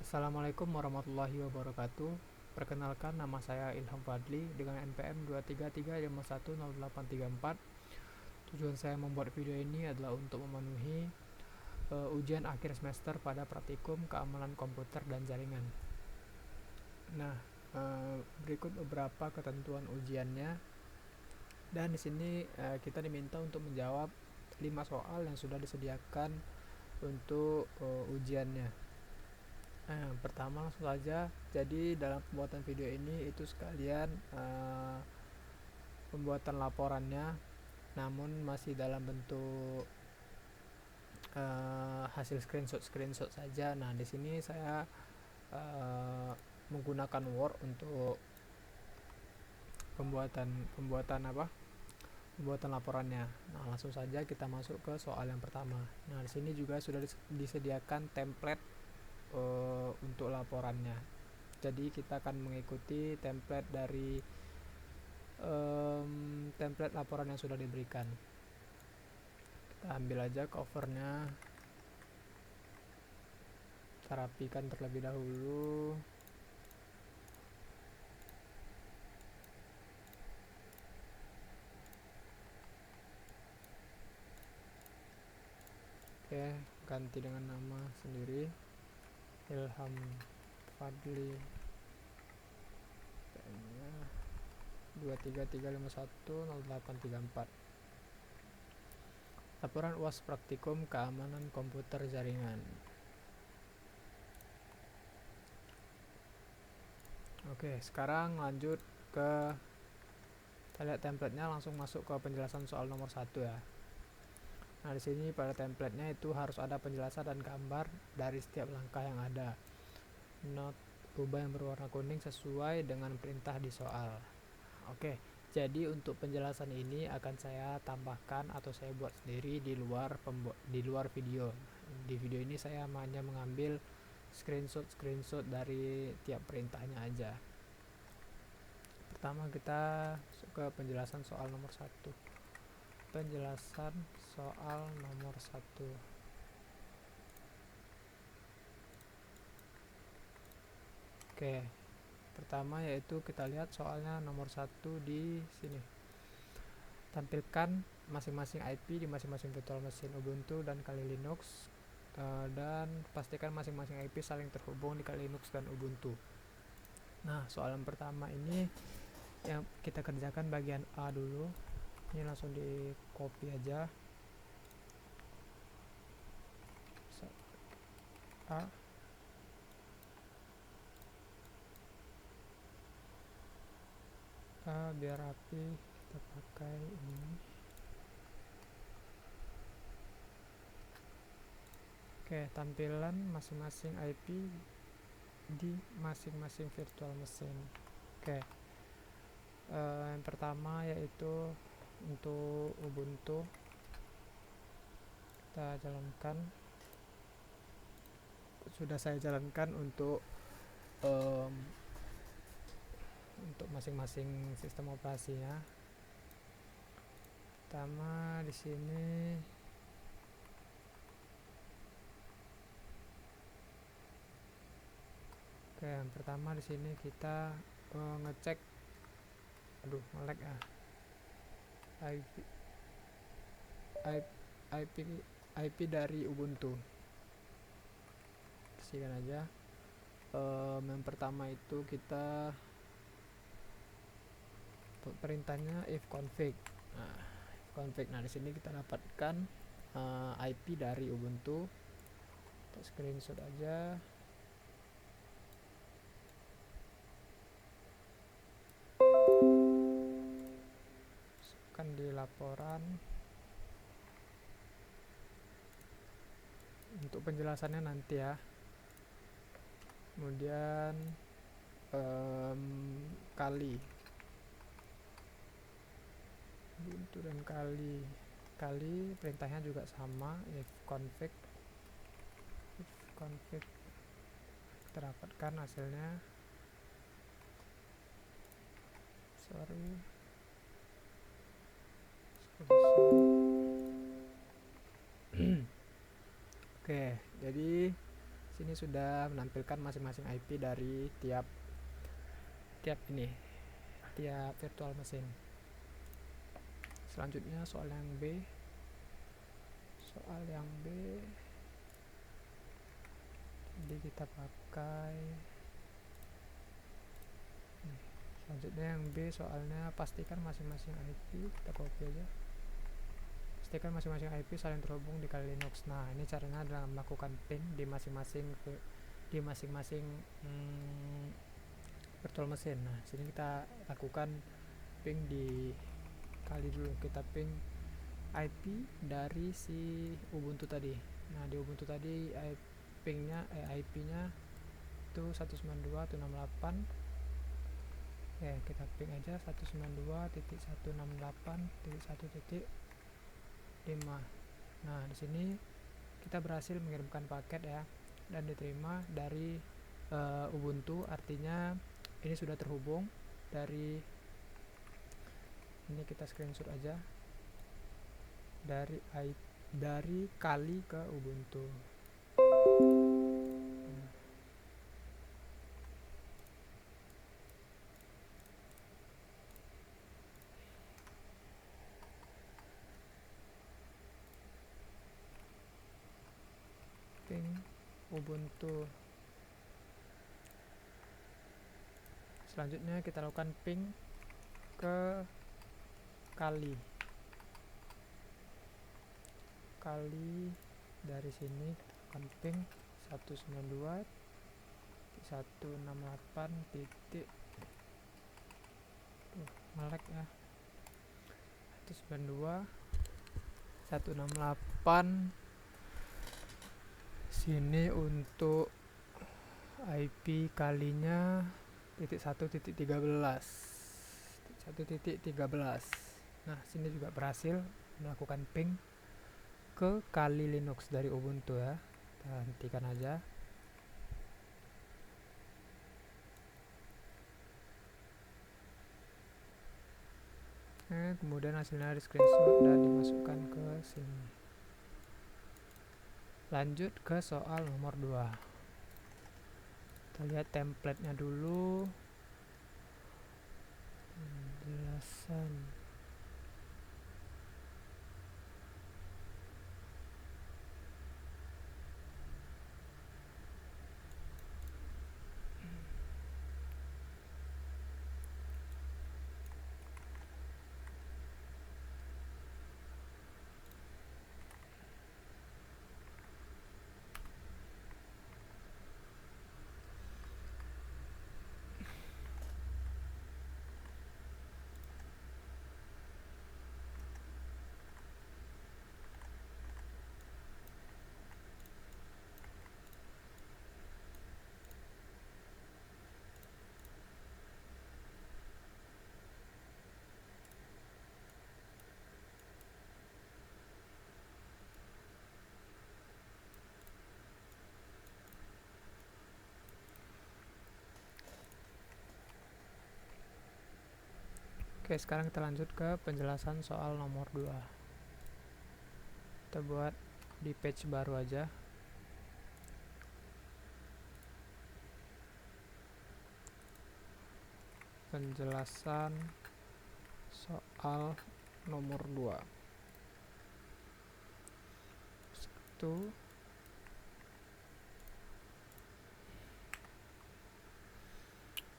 Assalamualaikum warahmatullahi wabarakatuh. Perkenalkan, nama saya Ilham Fadli dengan NPM 233510834. Tujuan saya membuat video ini adalah untuk memenuhi ujian akhir semester pada praktikum keamanan komputer dan jaringan. Nah, berikut beberapa ketentuan ujiannya. Dan di sini kita diminta untuk menjawab 5 soal yang sudah disediakan untuk ujiannya. Nah, pertama langsung saja. Jadi dalam pembuatan video ini itu sekalian pembuatan laporannya, namun masih dalam bentuk hasil screenshot saja. Nah, di sini saya menggunakan Word untuk pembuatan laporannya. Nah, langsung saja kita masuk ke soal yang pertama. Nah, di sini juga sudah disediakan template untuk laporannya. Jadi kita akan mengikuti template dari template laporan yang sudah diberikan. Kita ambil aja covernya, kita rapikan terlebih dahulu. Oke, ganti dengan nama sendiri, Ilham Fadli, 233510834. Laporan UAS Praktikum Keamanan Komputer Jaringan. Oke, sekarang lanjut ke, kita lihat templatenya, langsung masuk ke penjelasan soal nomor 1 ya. Nah, di sini pada templatenya itu harus ada penjelasan dan gambar dari setiap langkah yang ada. Note ubah yang berwarna kuning sesuai dengan perintah di soal. Oke, jadi untuk penjelasan ini akan saya tambahkan atau saya buat sendiri di luar video. Di video ini saya hanya mengambil screenshot dari tiap perintahnya aja. Pertama kita masuk ke penjelasan soal nomor 1. Penjelasan soal nomor 1. Oke, pertama yaitu kita lihat soalnya nomor 1 di sini. Tampilkan masing-masing IP di masing-masing virtual machine Ubuntu dan Kali Linux, dan pastikan masing-masing IP saling terhubung di Kali Linux dan Ubuntu. Nah, soal yang pertama ini yang kita kerjakan bagian A dulu. Ini langsung di copy aja. A. Biar rapi kita pakai ini. Oke, tampilan masing-masing IP di masing-masing virtual machine. Oke, yang pertama yaitu untuk Ubuntu, kita jalankan. Sudah saya jalankan untuk masing-masing sistem operasinya. Pertama di sini yang pertama di sini kita ngecek, nge-lag ya, IP dari Ubuntu. Bersihkan aja. Yang pertama itu kita perintahnya ifconfig. Nah, di sini kita dapatkan IP dari Ubuntu. Kita screenshot aja. Masukkan di laporan. Untuk penjelasannya nanti ya. Kemudian Kali Ubuntu dan Kali perintahnya juga sama, ifconfig. Kita dapatkan hasilnya. Oke, jadi Sini sudah menampilkan masing-masing IP dari tiap virtual machine. Selanjutnya soal yang B. Jadi kita pakai selanjutnya yang B, soalnya pastikan masing-masing IP, kita copy aja. Pastikan masing-masing IP saling terhubung di Kali Linux. Nah, ini caranya adalah melakukan ping di masing-masing virtual machine. Nah, sini kita lakukan ping di Kali dulu. Kita ping IP dari si Ubuntu tadi. Nah, di Ubuntu tadi IP-nya itu 192.168. Ya, kita ping aja 192.168.1.5. Nah, di sini kita berhasil mengirimkan paket ya, dan diterima dari Ubuntu, artinya ini sudah terhubung dari ini, kita screenshot aja dari Kali ke Ubuntu. Ping Ubuntu. Selanjutnya kita lakukan ping ke Kali dari sini kita lakukan ping 192.168 titik melek ya, 192.168. Sini untuk IP kalinya titik 1.13. Nah, sini juga berhasil melakukan ping ke Kali Linux dari Ubuntu ya. Kita hentikan aja. Kemudian hasilnya di screenshot dan dimasukkan ke sini. Lanjut ke soal nomor 2. Kita lihat template-nya dulu. Penjelasan. Oke, sekarang kita lanjut ke penjelasan soal nomor 2. Kita buat di page baru aja. Penjelasan soal nomor 2.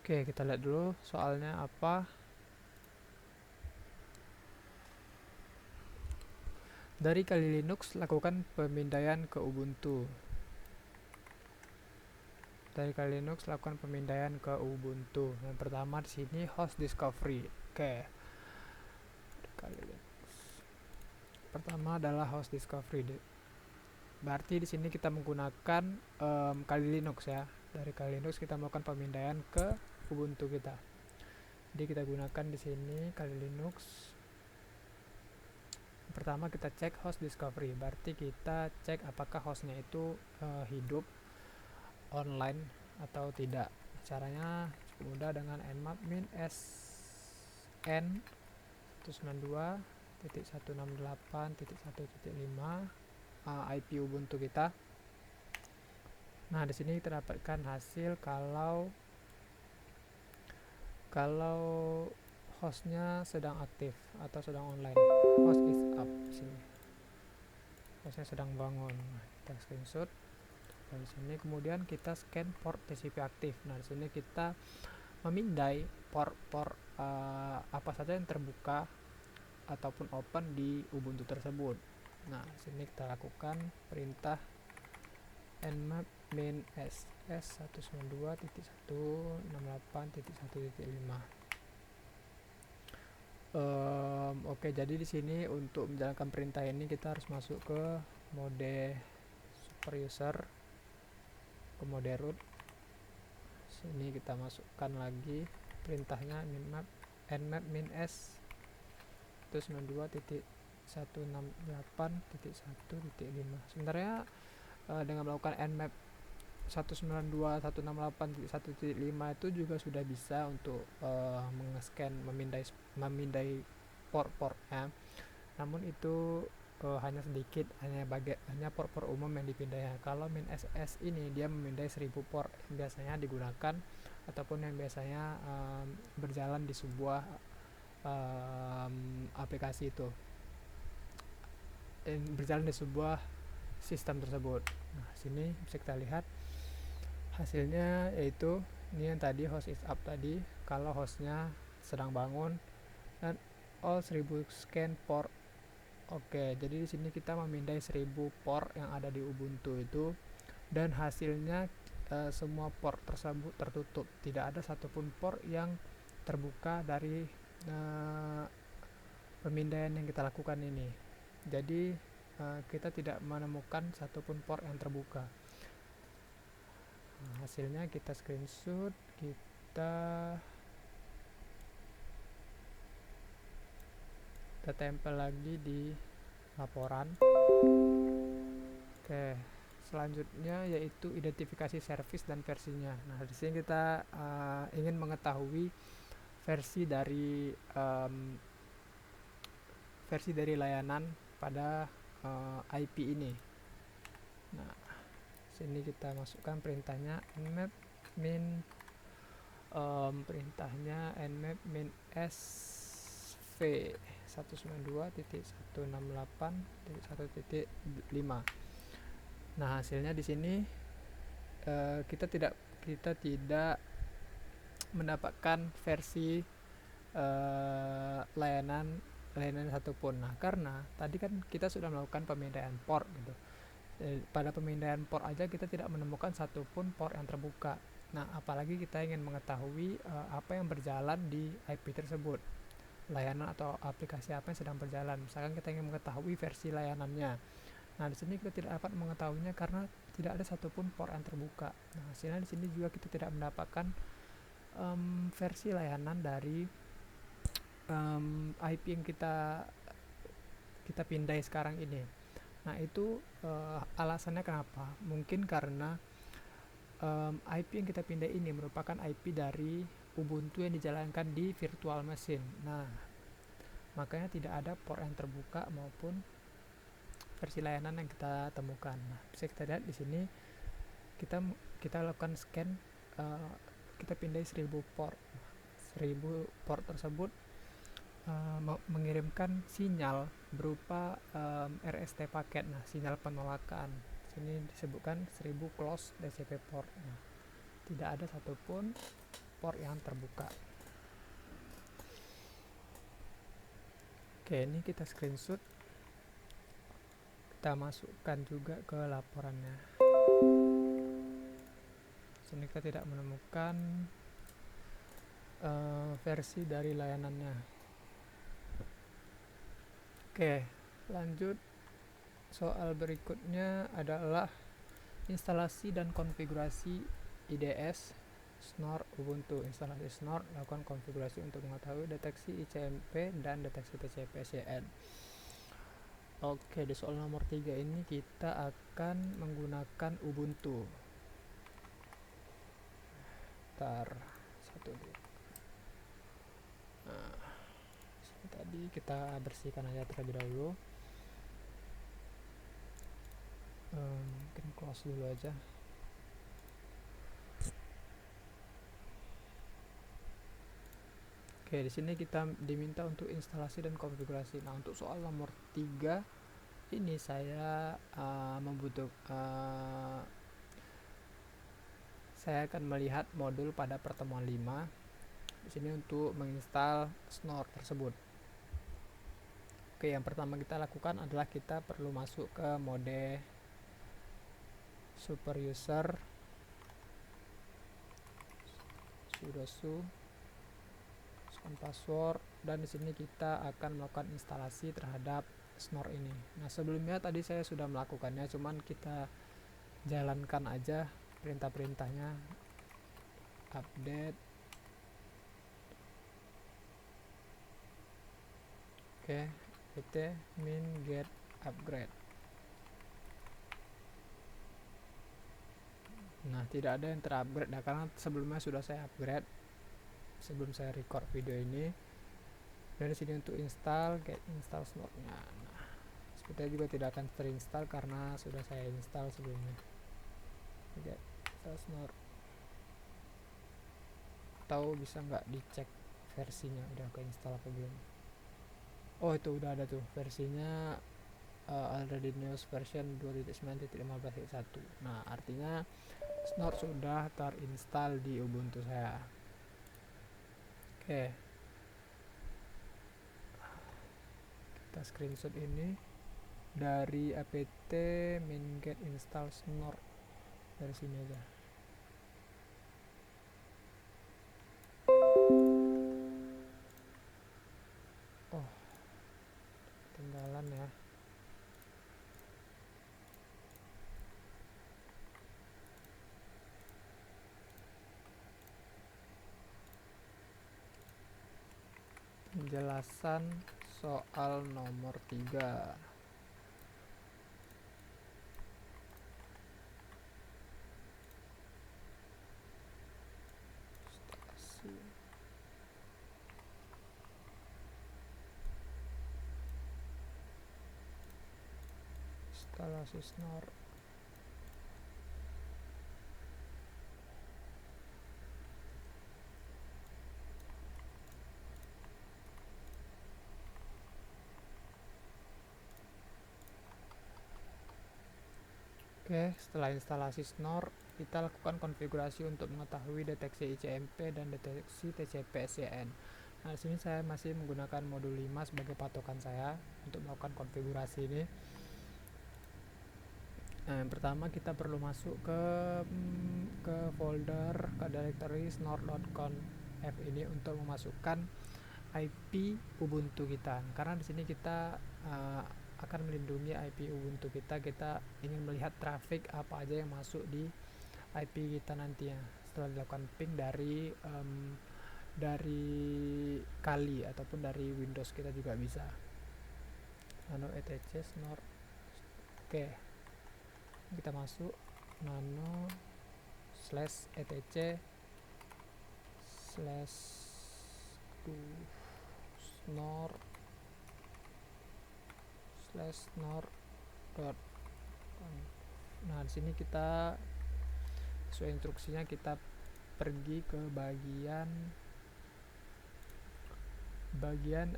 Oke, kita lihat dulu soalnya apa. Dari Kali Linux lakukan pemindaian ke Ubuntu. Dari Kali Linux lakukan pemindaian ke Ubuntu. Yang pertama di sini host discovery. Oke. Kali Linux. Pertama adalah host discovery. Berarti di sini kita menggunakan Kali Linux ya. Dari Kali Linux kita melakukan pemindaian ke Ubuntu kita. Jadi kita gunakan di sini Kali Linux. Pertama kita cek host discovery, berarti kita cek apakah hostnya itu hidup online atau tidak. Caranya cukup mudah dengan nmap min sn 192.168.1.5 IP Ubuntu kita. Nah, di sini kita dapatkan hasil kalau hostnya sedang aktif atau sedang online. Host is up di sini. Hostnya sedang bangun. Nah, kita screenshot dari sini, kemudian kita scan port TCP aktif. Nah, di sini kita memindai port apa saja yang terbuka ataupun open di Ubuntu tersebut. Nah, di sini kita lakukan perintah nmap min ss 192.168.1.5. Oke, jadi di sini untuk menjalankan perintah ini kita harus masuk ke mode super user, ke mode root. Sini kita masukkan lagi perintahnya nmap min s 192.168.1.5. sebenarnya dengan melakukan nmap 192.168.1.5 itu juga sudah bisa untuk mengescan, memindai port-portnya. Namun itu hanya sedikit, hanya port-port umum yang dipindahnya. Kalau min ss ini dia memindai 1000 port yang biasanya digunakan ataupun yang biasanya berjalan di sebuah aplikasi itu, berjalan di sebuah sistem tersebut. Nah, sini bisa kita lihat hasilnya, yaitu ini yang tadi host is up tadi, kalau hostnya sedang bangun dan all 1000 scan port. Oke, jadi di sini kita memindai 1000 port yang ada di Ubuntu itu, dan hasilnya semua port tersebut tertutup, tidak ada satupun port yang terbuka dari pemindaian yang kita lakukan ini. Jadi kita tidak menemukan satupun port yang terbuka. Nah, hasilnya kita screenshot, kita tempel lagi di laporan. Oke, selanjutnya yaitu identifikasi service dan versinya. Nah, di sini kita ingin mengetahui versi dari layanan pada IP ini. Nah, sini kita masukkan perintahnya nmap min sv 192.168.1.5. Nah, hasilnya di sini kita tidak mendapatkan versi layanan satupun. Nah, karena tadi kan kita sudah melakukan pemindaian port gitu. Pada pemindaian port aja kita tidak menemukan satupun port yang terbuka. Nah, apalagi kita ingin mengetahui apa yang berjalan di IP tersebut, layanan atau aplikasi apa yang sedang berjalan. Misalkan kita ingin mengetahui versi layanannya. Nah, di sini kita tidak dapat mengetahuinya karena tidak ada satupun port yang terbuka. Nah, hasilnya di sini juga kita tidak mendapatkan versi layanan dari IP yang kita pindai sekarang ini. Nah, itu alasannya kenapa? Mungkin karena IP yang kita pindah ini merupakan IP dari Ubuntu yang dijalankan di virtual machine. Nah, makanya tidak ada port yang terbuka maupun versi layanan yang kita temukan. Nah, bisa kita lihat di sini kita lakukan scan, kita pindah 1000 port. 1000 port tersebut mengirimkan sinyal berupa RST paket. Nah, sinyal penolakan. Sini disebutkan 1000 close TCP port. Nah, tidak ada satupun port yang terbuka. Oke, ini kita screenshot, kita masukkan juga ke laporannya. Sini kita tidak menemukan versi dari layanannya. Oke, lanjut. Soal berikutnya adalah instalasi dan konfigurasi IDS Snort Ubuntu. Instalasi Snort, lakukan konfigurasi untuk mengetahui deteksi ICMP dan deteksi TCP/SCN. Oke, di soal nomor 3 ini kita akan menggunakan Ubuntu. Nah, tadi kita bersihkan aja terlebih dahulu. Mungkin close dulu aja. Oke, di sini kita diminta untuk instalasi dan konfigurasi. Nah, untuk soal nomor 3 ini saya saya akan melihat modul pada pertemuan 5 di sini untuk menginstal Snort tersebut. Oke, yang pertama kita lakukan adalah kita perlu masuk ke mode super user sudo password, dan di sini kita akan melakukan instalasi terhadap Snort ini. Nah, sebelumnya tadi saya sudah melakukannya, cuman kita jalankan aja perintah-perintahnya. Update, oke, pt min get upgrade. Nah, tidak ada yang terupgrade ya, karena sebelumnya sudah saya upgrade sebelum saya record video ini. Dari sini untuk install, get install Snort-nya. Nah, sepertinya juga tidak akan terinstall karena sudah saya install sebelumnya. Get install Snort. Tahu bisa nggak dicek versinya udah ke install apa belum? Oh, itu udah ada tuh versinya, already news version 2.9.15.1. Nah, artinya Snort sudah terinstall di Ubuntu saya. Oke, kita screenshot ini dari apt min get install Snort, dari sini aja. Oh, ketinggalan ya. Penjelasan soal nomor 3. Instalasi Snort. Oke, setelah instalasi Snort, kita lakukan konfigurasi untuk mengetahui deteksi ICMP dan deteksi TCP/SCN. Nah, di sini saya masih menggunakan modul 5 sebagai patokan saya untuk melakukan konfigurasi ini. Nah, yang pertama kita perlu masuk ke folder, ke directory snort.conf ini untuk memasukkan IP Ubuntu kita. Karena di sini kita akan melindungi IP Ubuntu kita. Kita ingin melihat traffic apa aja yang masuk di IP kita nantinya setelah dilakukan ping dari Kali ataupun dari Windows kita juga bisa. Nano etc snort. Oke, kita masuk nano /etc /snort dot. Nah, di sini kita sesuai instruksinya kita pergi ke bagian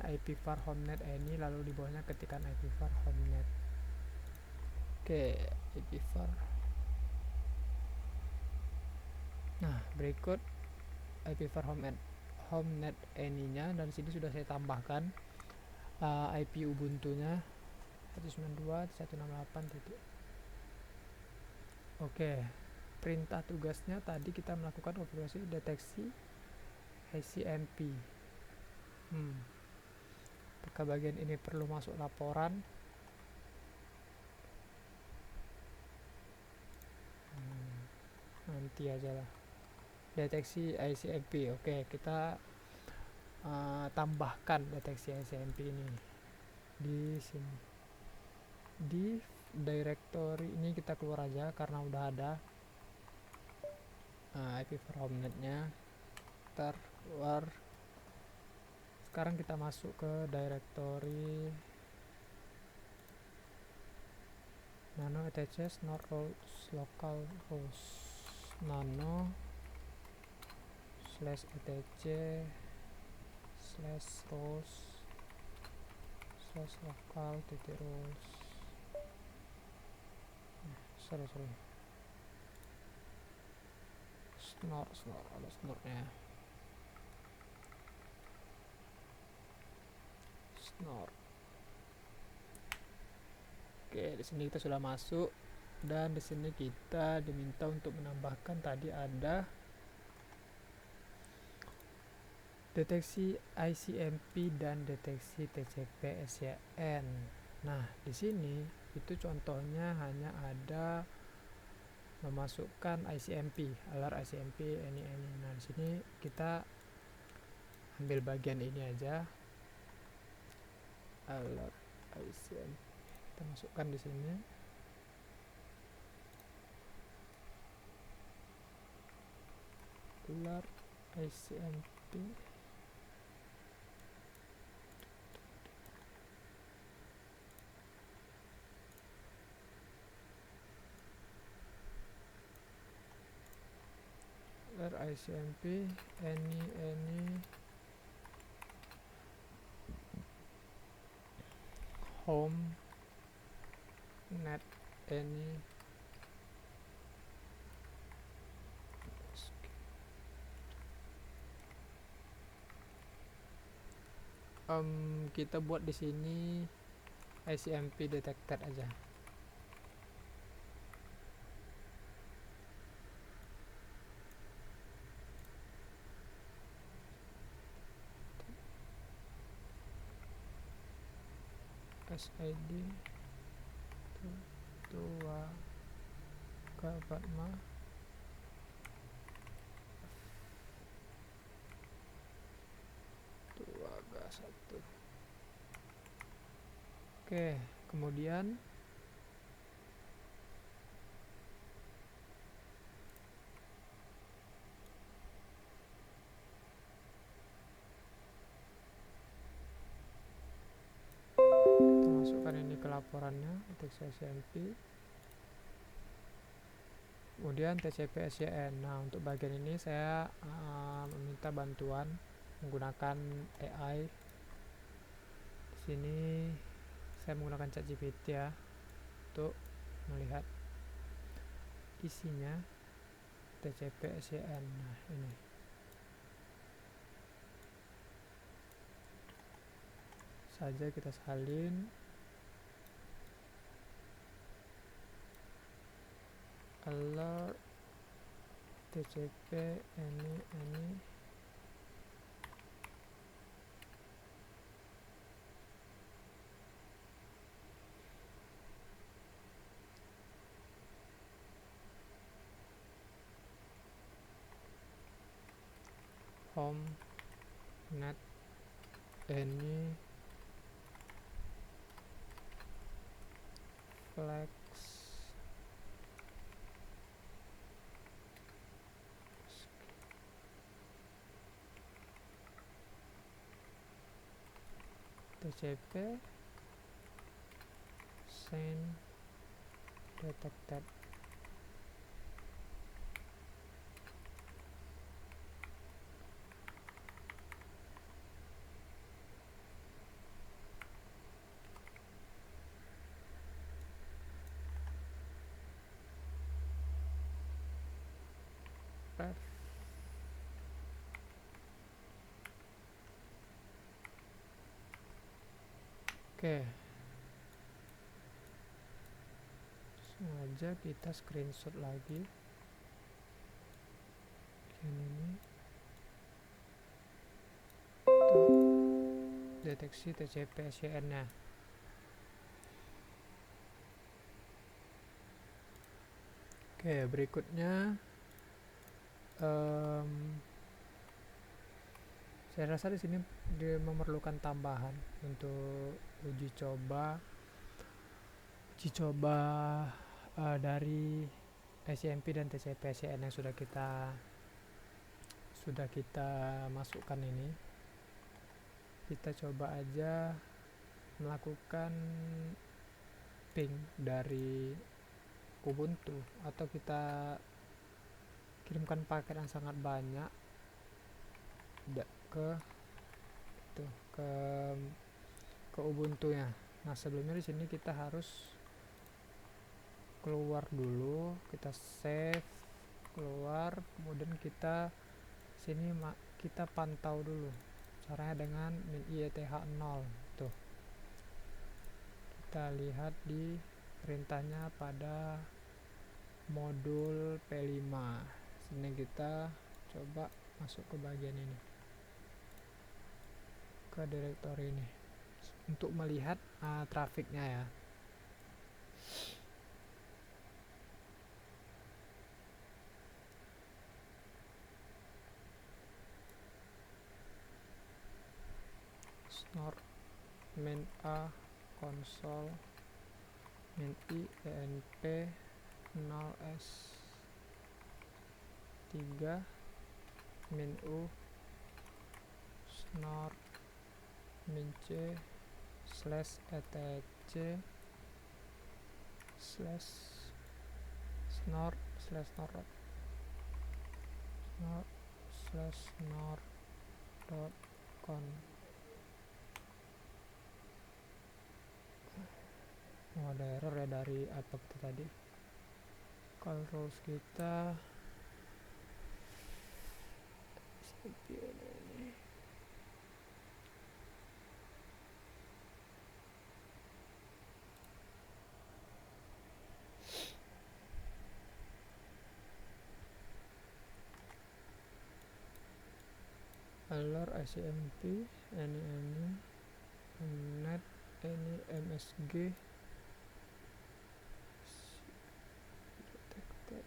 ipvar homenet ini, lalu di bawahnya ketikkan ipvar homenet. Oke, ipvar. Nah, berikut ipvar homenet ini nya, dan sini sudah saya tambahkan IP Ubuntu-nya 192.168. Oke, perintah tugasnya tadi kita melakukan operasi deteksi ICMP. Apakah bagian ini perlu masuk laporan? Nanti aja lah. Deteksi ICMP. Oke, kita tambahkan deteksi ICMP ini di sini. Di directory ini kita keluar aja karena udah ada ipvar homenet-nya. Keluar. Sekarang kita masuk ke directory nano etc snort localhost nano /etc slash roles slash local titik roles sorry snore ada snore-nya snore. Oke, di sini kita sudah masuk dan di sini kita diminta untuk menambahkan tadi ada deteksi ICMP dan deteksi TCP/SCN. Nah, di sini itu contohnya hanya ada memasukkan ICMP, alert ICMP ini. Nah, di sini kita ambil bagian ini aja. Alert ICMP kita masukkan di sini. Alert ICMP ICMP any home net any kita buat di sini ICMP detected aja. SID tua Fatma satu. Oke, kemudian kita masukkan ini ke laporannya TCP/IP, kemudian TCP/SCN. Nah, untuk bagian ini saya meminta bantuan menggunakan AI. Di sini saya menggunakan ChatGPT ya untuk melihat isinya TCP/SCN. Nah, ini saja kita salin alert TCP ini home net any flex TCP send detected. Oke, sengaja kita screenshot lagi ini deteksi TCP/SCN nya. Oke, berikutnya saya rasa di sini memerlukan tambahan untuk uji coba dari ICMP dan TCP/SCN yang sudah kita masukkan ini. Kita coba aja melakukan ping dari Ubuntu, atau kita kirimkan paket yang sangat banyak ke itu ke Ubuntu ya. Nah, sebelumnya di sini kita harus keluar dulu, kita save, keluar, kemudian kita sini kita pantau dulu. Caranya dengan min-ith0 tuh. Kita lihat di perintahnya pada modul P5. Sini kita coba masuk ke bagian ini, ke direktori ini untuk melihat trafiknya ya. Snort min a console min i env 0s 3 min u snort min c slash etc slash snort slash snort slash snort dot con. Ada error ya dari apa itu tadi. Call rules kita ini. Alor ICMP ini net ini MSG detected.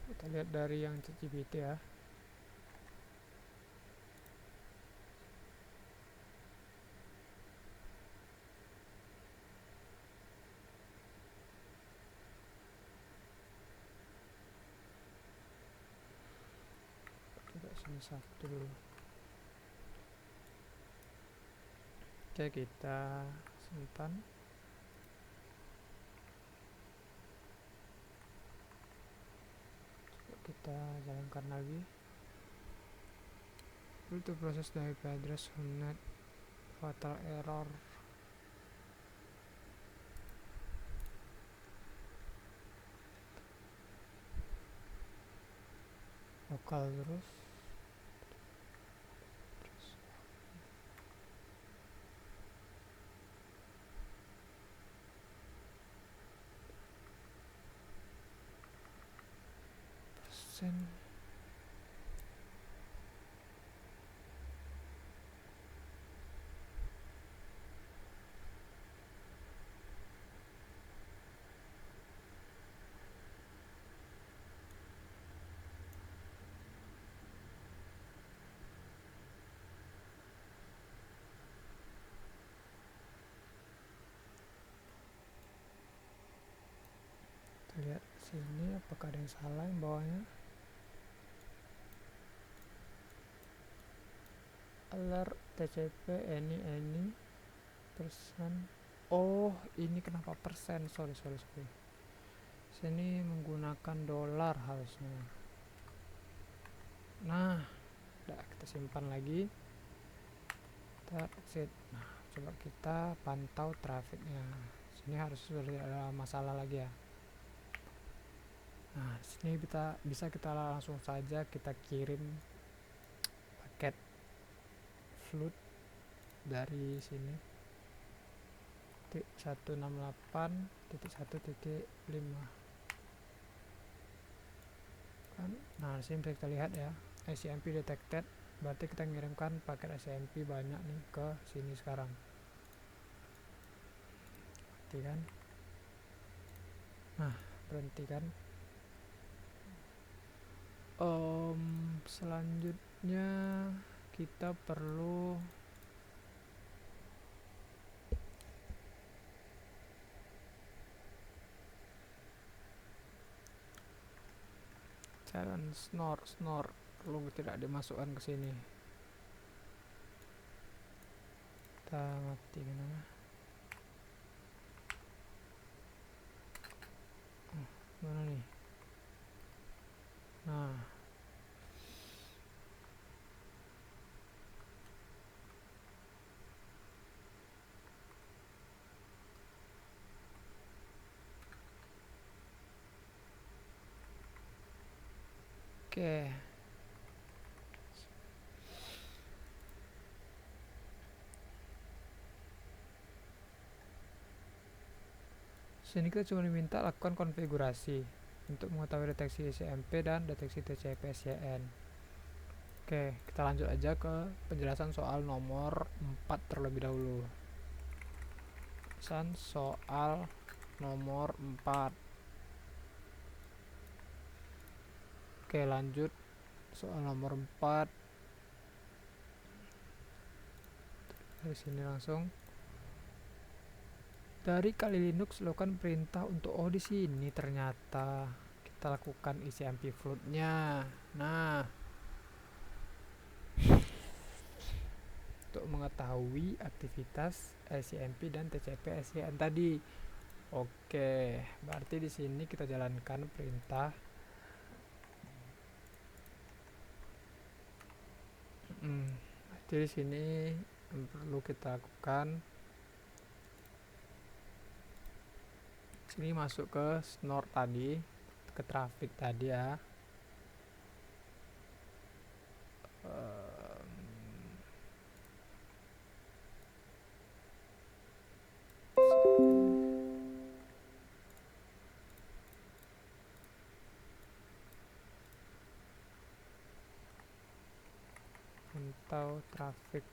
Kita lihat dari yang ChatGPT ya. Coba sini satu dulu. Oke, kita simpan. Coba kita jalankan lagi. Itu proses dari IP address net fatal error. Lokal terus. Persen. Lihat sini apakah ada yang salah yang bawahnya. Alert TCP any persen. Oh, ini kenapa persen? Sorry. Sini menggunakan dolar harusnya. Nah, udah kita simpan lagi. Kita exit. Nah, coba kita pantau trafiknya. Sini harus sudah tidak ada masalah lagi ya. Nah, sini bisa kita langsung saja kita kirim paket float dari sini 168.1.5 kan. Nah, sini bisa kita lihat ya, ICMP detected, berarti kita mengirimkan paket ICMP banyak nih ke sini sekarang. Berhenti kan? Nah, berhenti kan? Selanjutnya kita perlu jalan snore perlu tidak dimasukkan ke sini. Kita matikan aja. Mana nih? Nah, oke. Sini kita cuma diminta lakukan konfigurasi untuk mengetahui deteksi SMP dan deteksi TCP/SCN. Oke, kita lanjut aja ke penjelasan soal nomor 4 terlebih dahulu. Penjelasan soal nomor 4. Oke, lanjut soal nomor 4. Dari sini langsung. Dari Kali Linux lakukan perintah untuk di sini ternyata kita lakukan isi MP float-nya. Nah, untuk mengetahui aktivitas SCMP dan TCP/SCN tadi. Oke, berarti di sini kita jalankan perintah jadi di sini yang perlu kita lakukan, sini masuk ke snore tadi, ke traffic tadi ya. Pantau traffic.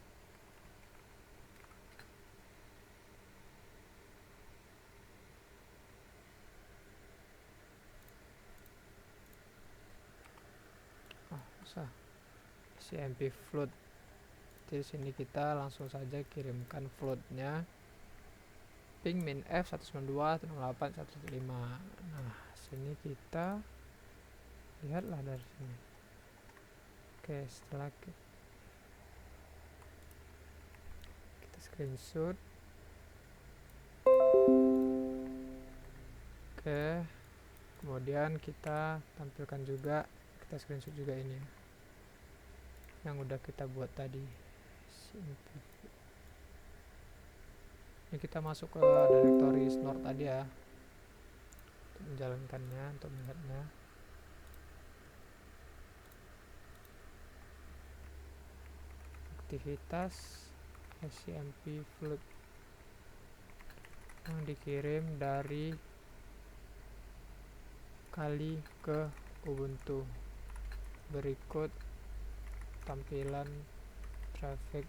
Usah CMP float. Di sini kita langsung saja kirimkan floatnya ping min f 192.168.115. Nah, sini kita lihatlah dari sini. Oke, setelah kita screenshot. Oke, kemudian kita tampilkan juga, kita screenshot juga ini yang udah kita buat tadi. Ini kita masuk ke directory snore tadi ya, untuk menjalankannya, untuk melihatnya. Aktivitas SCMP float yang dikirim dari Kali ke Ubuntu. Berikut tampilan traffic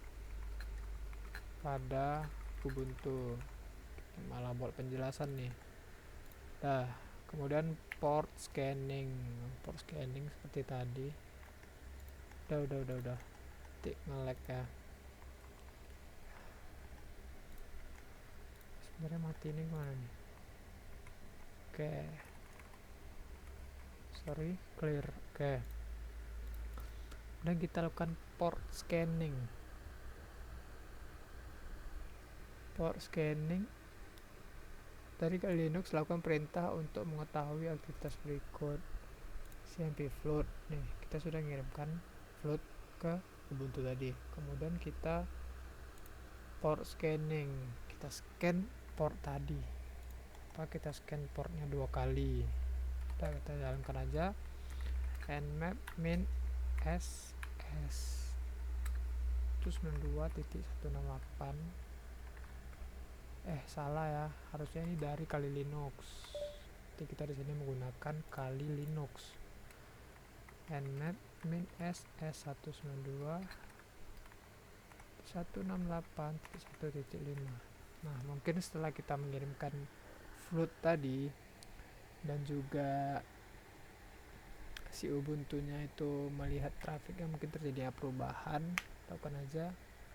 pada Ubuntu. Malah buat penjelasan nih. Nah, kemudian port scanning seperti tadi. Udah tik nge-lag ya. Sebenarnya mati ini gimana nih? Oke, sorry, clear. Oke, dan kita lakukan port scanning dari Kali Linux. Lakukan perintah untuk mengetahui aktivitas berikut. CMP float nih, kita sudah mengirimkan float ke Ubuntu tadi. Kemudian kita port scanning, kita scan port tadi. Kita scan portnya 2 kali. Kita jalankan aja nmap min ss 192.168. Salah ya, harusnya ini dari Kali Linux. Jadi kita di sini menggunakan Kali Linux. nmap min ss 192.168.1.5. Nah, mungkin setelah kita mengirimkan float tadi dan juga si Ubuntu-nya itu melihat traffic yang mungkin terjadi perubahan, lakukan aja.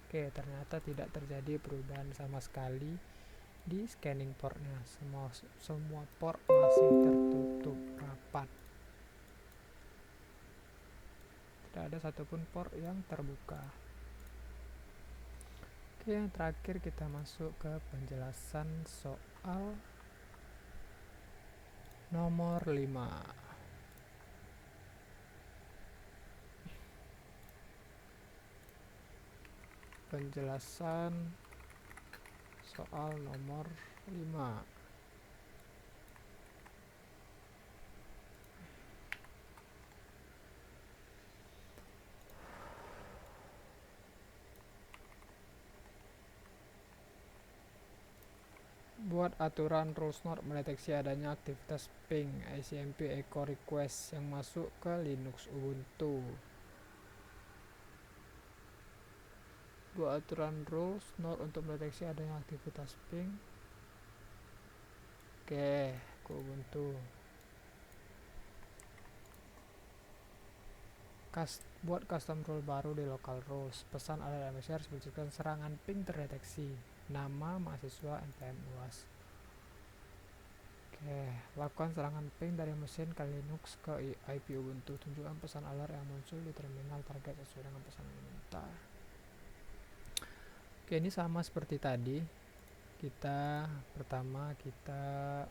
Oke, ternyata tidak terjadi perubahan sama sekali di scanning portnya. Semua port masih tertutup rapat, tidak ada satupun port yang terbuka. Oke, yang terakhir kita masuk ke penjelasan soal nomor 5. Penjelasan soal nomor 5. Buat aturan rules node mendeteksi adanya aktivitas ping ICMP echo request yang masuk ke Linux Ubuntu. Buat aturan rules node untuk mendeteksi adanya aktivitas ping. Oke, ke Ubuntu. Buat custom rule baru di local rules. Pesan alert MSR sebutkan serangan ping terdeteksi. Nama mahasiswa NPM UAS. Oke, lakukan serangan ping dari mesin ke Linux ke IP Ubuntu. Tunjukkan pesan alert yang muncul di terminal target sesuai dengan pesan yang diminta. Oke, ini sama seperti tadi. Pertama kita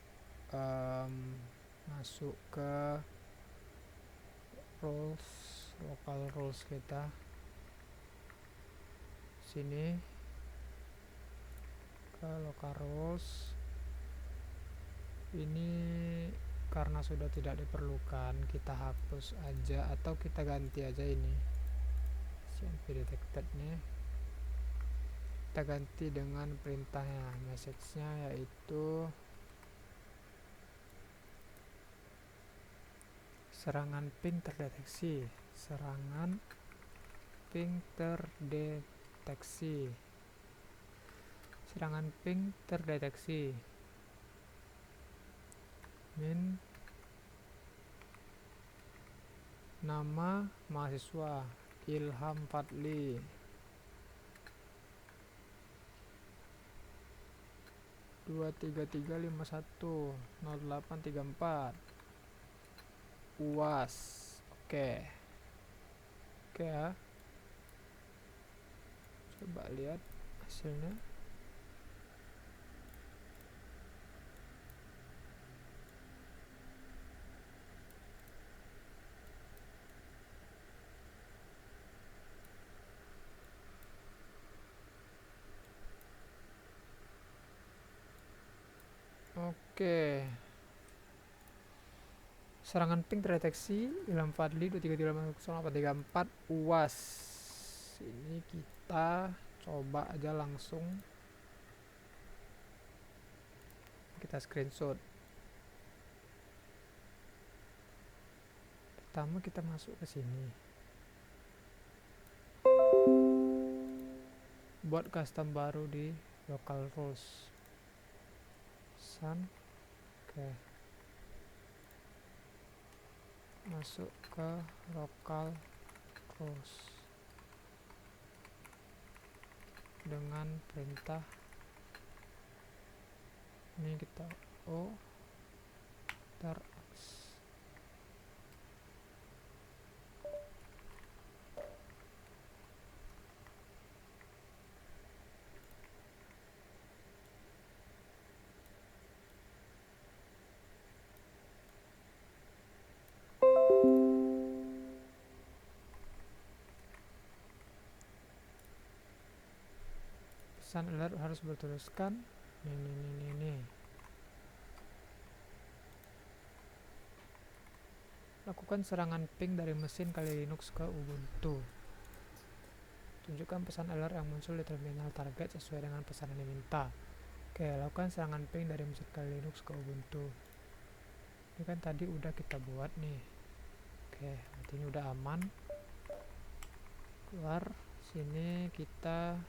masuk ke rules, local rules kita. Sini ke local rules. Ini karena sudah tidak diperlukan, kita hapus aja atau kita ganti aja ini CMP detected nya, kita ganti dengan perintahnya, message-nya yaitu serangan ping terdeteksi, serangan ping terdeteksi, serangan ping terdeteksi, min nama mahasiswa Ilham Fadli, 233510834 UAS. Oke ya, coba lihat hasilnya. Oke, serangan ping terdeteksi Ilham Fadli 233510834 UAS. Ini kita coba aja langsung kita screenshot. Pertama kita masuk ke sini, buat custom baru di local rules. Oke, masuk ke local rules dengan perintah ini, kita tar pesan alert harus bertuliskan nih. Lakukan serangan ping dari mesin kali Linux ke Ubuntu. Tunjukkan pesan alert yang muncul di terminal target sesuai dengan pesan yang diminta. Oke, lakukan serangan ping dari mesin kali Linux ke Ubuntu. Ini kan tadi udah kita buat nih. Oke, berarti ini udah aman. Keluar sini, kita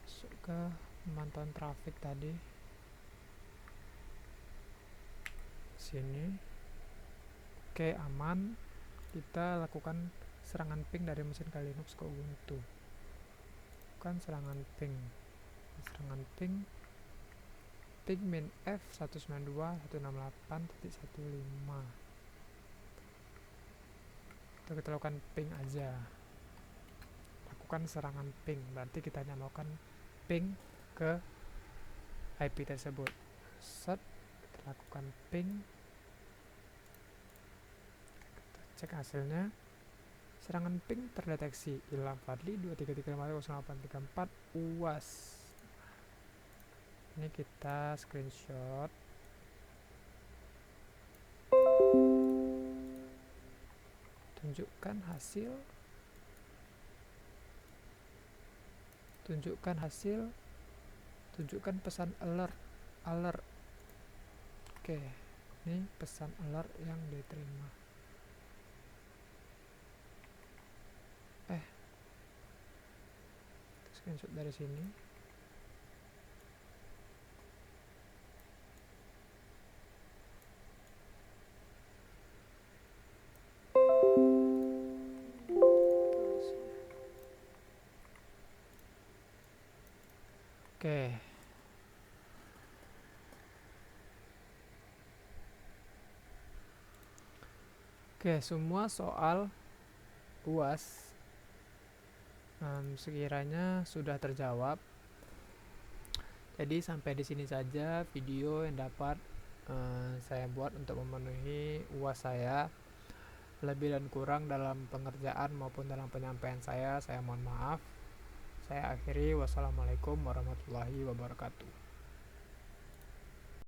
masuk ke pemantauan traffic tadi. Sini. Oke, aman. Kita lakukan serangan ping dari mesin ke Linux ke Ubuntu, bukan serangan ping. Serangan ping min F 192.168.15. Kita lakukan ping aja, lakukan serangan ping, berarti kita hanya melakukan ping ke IP tersebut. Set, kita lakukan ping, kita cek hasilnya. Serangan ping terdeteksi, Ilham Fadli 233500834 UAS. Ini kita screenshot, tunjukkan hasil, tunjukkan pesan alert. Oke, ini pesan alert yang diterima. Screenshot dari sini. Oke, semua soal UAS sekiranya sudah terjawab. Jadi sampai di sini saja video yang dapat saya buat untuk memenuhi UAS saya. Lebih dan kurang dalam pengerjaan maupun dalam penyampaian saya mohon maaf. Saya akhiri, wassalamualaikum warahmatullahi wabarakatuh.